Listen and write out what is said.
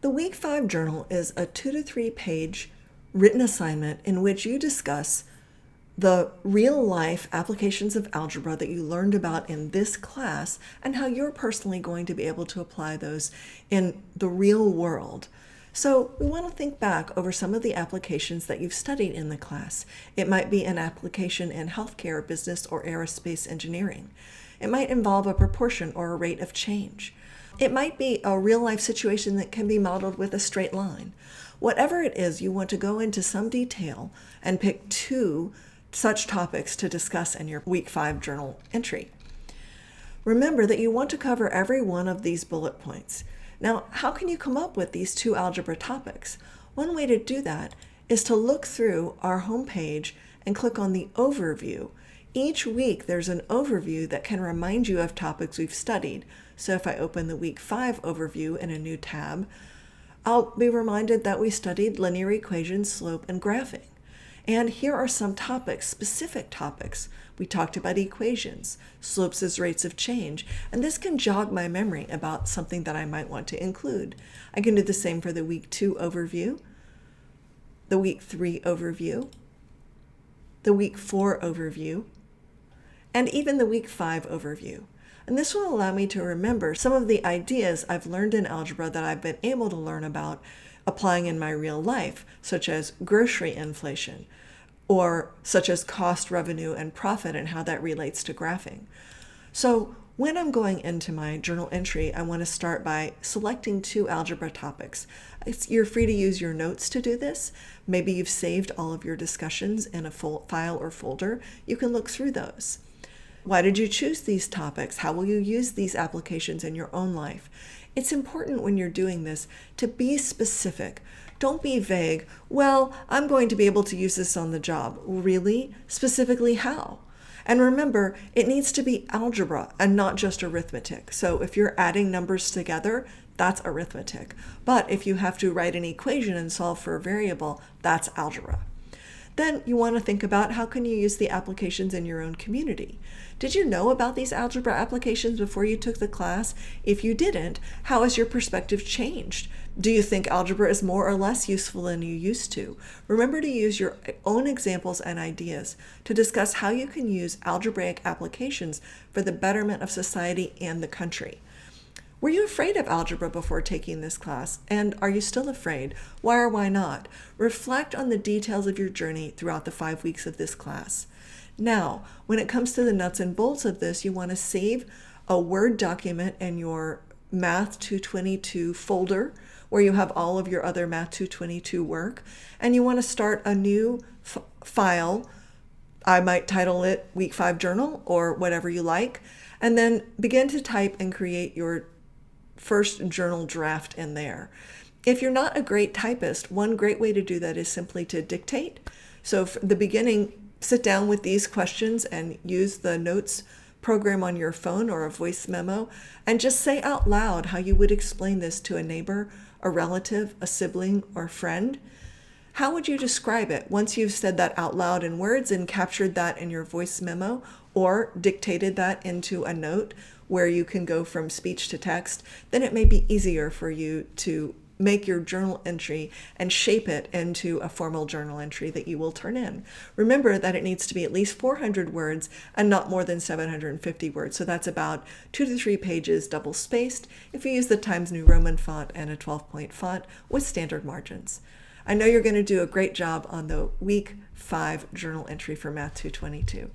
The Week 5 journal is a 2 to 3 page written assignment in which you discuss the real-life applications of algebra that you learned about in this class and how you're personally going to be able to apply those in the real world. So we want to think back over some of the applications that you've studied in the class. It might be an application in healthcare, business, or aerospace engineering. It might involve a proportion or a rate of change. It might be a real-life situation that can be modeled with a straight line. Whatever it is, you want to go into some detail and pick 2 such topics to discuss in your Week 5 journal entry. Remember that you want to cover every one of these bullet points. Now, how can you come up with these 2 algebra topics? One way to do that is to look through our homepage and click on the overview. Each week there's an overview that can remind you of topics we've studied. So if I open the Week 5 overview in a new tab, I'll be reminded that we studied linear equations, slope, and graphing. And here are some topics, specific topics. We talked about equations, slopes as rates of change, and this can jog my memory about something that I might want to include. I can do the same for the Week 2 overview, the Week 3 overview, the Week 4 overview, and even the Week 5 overview. And this will allow me to remember some of the ideas I've learned in algebra that I've been able to learn about applying in my real life, such as grocery inflation, or such as cost, revenue, and profit, and how that relates to graphing. So when I'm going into my journal entry, I want to start by selecting 2 algebra topics. You're free to use your notes to do this. Maybe you've saved all of your discussions in a full file or folder. You can look through those. Why did you choose these topics? How will you use these applications in your own life? It's important when you're doing this to be specific. Don't be vague. Well, I'm going to be able to use this on the job. Really? Specifically how? And remember, it needs to be algebra and not just arithmetic. So if you're adding numbers together, that's arithmetic. But if you have to write an equation and solve for a variable, that's algebra. Then you want to think about how can you use the applications in your own community. Did you know about these algebra applications before you took the class? If you didn't, how has your perspective changed? Do you think algebra is more or less useful than you used to? Remember to use your own examples and ideas to discuss how you can use algebraic applications for the betterment of society and the country. Were you afraid of algebra before taking this class? And are you still afraid? Why or why not? Reflect on the details of your journey throughout the 5 weeks of this class. Now, when it comes to the nuts and bolts of this, you want to save a Word document in your Math 222 folder where you have all of your other Math 222 work, and you want to start a new file. I might title it Week 5 Journal or whatever you like, and then begin to type and create your first journal draft in there. If you're not a great typist, one great way to do that is simply to dictate. So for the beginning, sit down with these questions and use the notes program on your phone or a voice memo and just say out loud how you would explain this to a neighbor, a relative, a sibling, or friend. How would you describe it once you've said that out loud in words and captured that in your voice memo or dictated that into a note where you can go from speech to text? Then it may be easier for you to make your journal entry and shape it into a formal journal entry that you will turn in. Remember that it needs to be at least 400 words and not more than 750 words. So that's about 2 to 3 pages double spaced if you use the Times New Roman font and a 12-point font with standard margins. I know you're going to do a great job on the Week 5 journal entry for Math 222.